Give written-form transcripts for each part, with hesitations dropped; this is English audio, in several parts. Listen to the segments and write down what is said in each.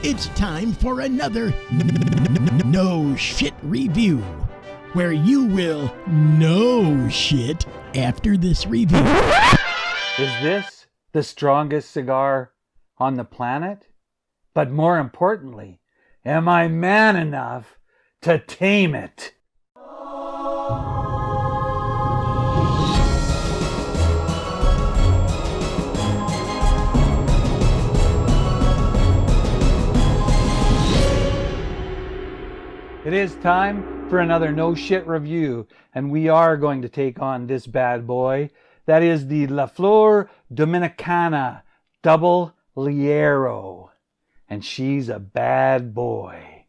It's time for another No Shit review, where you will know shit after this review. Is this the strongest cigar on the planet? But more importantly, am I man enough to tame it? It is time for another No Shit review, and we are going to take on this bad boy. That is the Flor Dominicana Double Ligero. And she's a bad boy.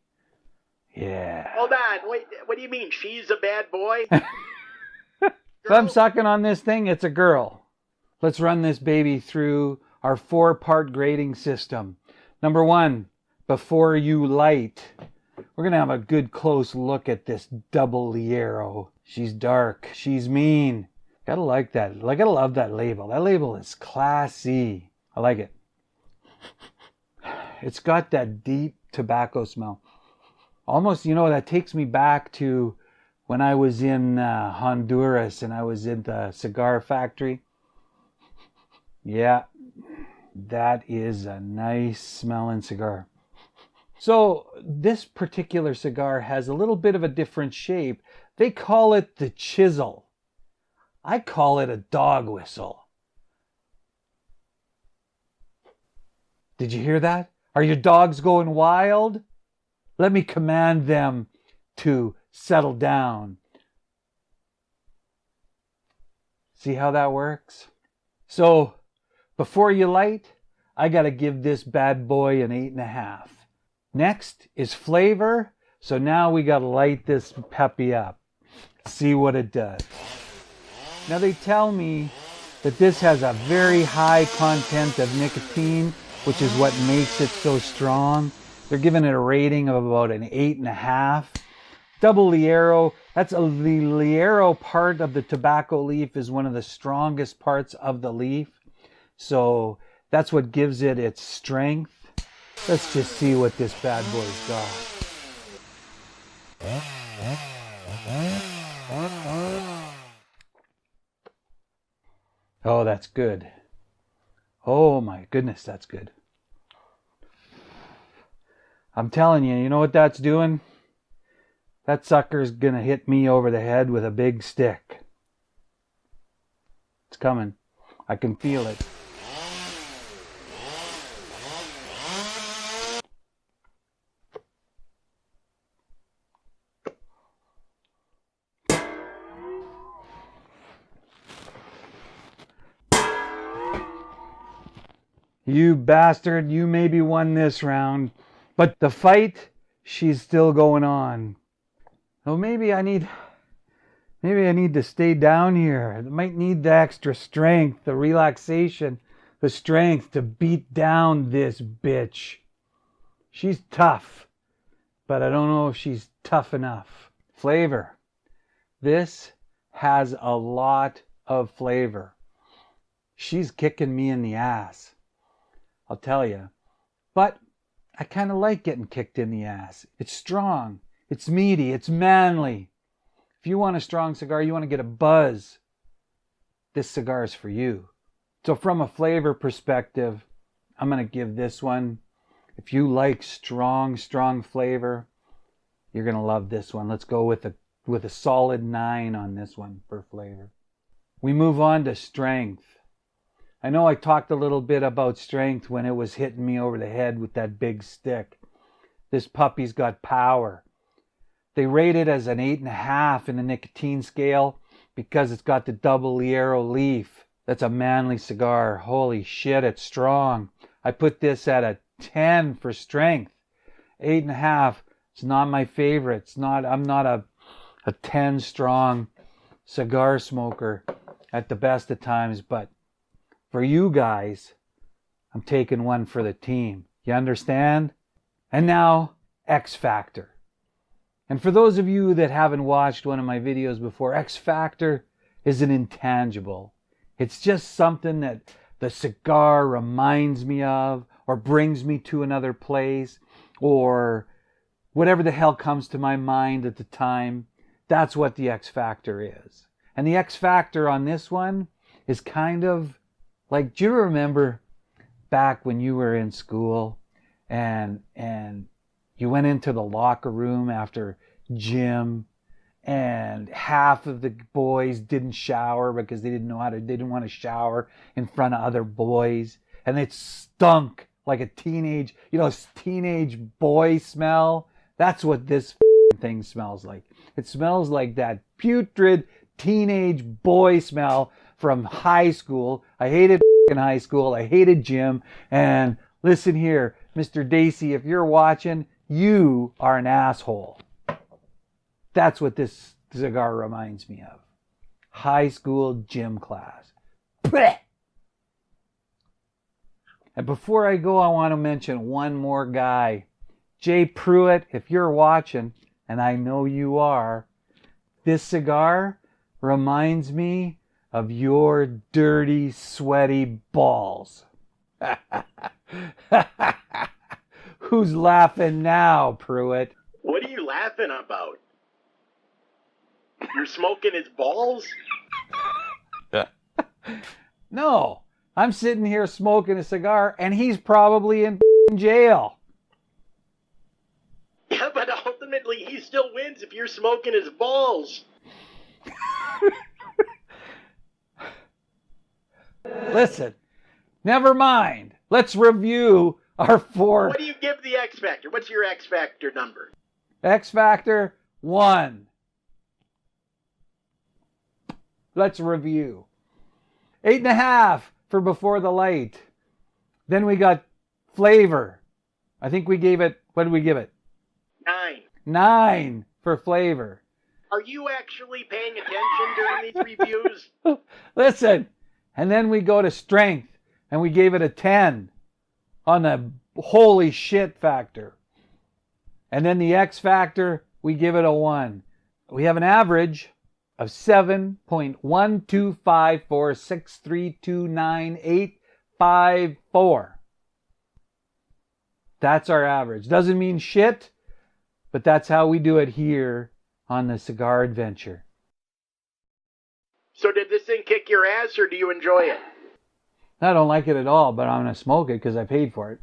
Yeah. Hold on, wait, what do you mean, she's a bad boy? If I'm sucking on this thing, it's a girl. Let's run this baby through our 4-part grading system. Number 1, before you light. We're going to have a good close look at this Double Ligero. She's dark. She's mean. Gotta like that. I gotta love that label. That label is classy. I like it. It's got that deep tobacco smell. Almost, that takes me back to when I was in Honduras and I was in the cigar factory. Yeah, that is a nice smelling cigar. So this particular cigar has a little bit of a different shape. They call it the chisel. I call it a dog whistle. Did you hear that? Are your dogs going wild? Let me command them to settle down. See how that works? So, before you light, I gotta give this bad boy an 8.5. Next is flavor. So now we gotta light this puppy up. See what it does. Now they tell me that this has a very high content of nicotine, which is what makes it so strong. They're giving it a rating of about an 8.5. Double Ligero, the Ligero part of the tobacco leaf is one of the strongest parts of the leaf. So that's what gives it its strength. Let's just see what this bad boy's got. Oh, that's good. Oh my goodness, that's good. I'm telling you, you know what that's doing? That sucker's gonna hit me over the head with a big stick. It's coming. I can feel it. You bastard, you maybe won this round, but the fight, she's still going on. So maybe I need to stay down here. I might need the extra strength, the relaxation, the strength to beat down this bitch. She's tough, but I don't know if she's tough enough. Flavor. This has a lot of flavor. She's kicking me in the ass. I'll tell you. But I kind of like getting kicked in the ass. It's strong. It's meaty. It's manly. If you want a strong cigar, you want to get a buzz, this cigar is for you. So from a flavor perspective, I'm going to give this one, if you like strong flavor, you're going to love this one. Let's go with a solid 9 on this one for flavor. We move on to strength. I know I talked a little bit about strength when it was hitting me over the head with that big stick. This puppy's got power. They rate it as an 8.5 in the nicotine scale because it's got the Double Ligero leaf. That's a manly cigar. Holy shit, it's strong. I put this at a 10 for strength. 8.5. It's not my favorite. I'm not a 10 strong cigar smoker at the best of times, but for you guys, I'm taking one for the team. You understand? And now, XFactor. And for those of you that haven't watched one of my videos before, XFactor is an intangible. It's just something that the cigar reminds me of, or brings me to another place, or whatever the hell comes to my mind at the time. That's what the XFactor is. And the XFactor on this one is kind of like, do you remember back when you were in school and you went into the locker room after gym and half of the boys didn't shower because they didn't want to shower in front of other boys, and it stunk like a teenage boy smell? That's what this thing smells like. It smells like that putrid teenage boy smell from high school. I hated high school. I hated gym. And listen here, Mr. Dacey, if you're watching, you are an asshole. That's what this cigar reminds me of. High school gym class. Blech! And before I go, I want to mention one more guy. Jay Pruitt, if you're watching, and I know you are, this cigar reminds me of your dirty, sweaty balls. Who's laughing now, Pruitt? What are you laughing about? You're smoking his balls? No, I'm sitting here smoking a cigar, and he's probably in jail. Yeah, but ultimately he still wins if you're smoking his balls. Listen, never mind. Let's review our four. What do you give the XFactor? What's your XFactor number? XFactor 1. Let's review. 8.5 for Before the Light. Then we got flavor. I think we gave it, what did we give it? 9. 9 for flavor. Are you actually paying attention during these reviews? Listen, and then we go to strength, and we gave it a 10 on the holy shit factor. And then the X factor, we give it a 1. We have an average of 7.12546329854. That's our average. Doesn't mean shit, but that's how we do it here on the Cigar Adventure. So did this thing kick your ass, or do you enjoy it? I don't like it at all, but I'm going to smoke it because I paid for it.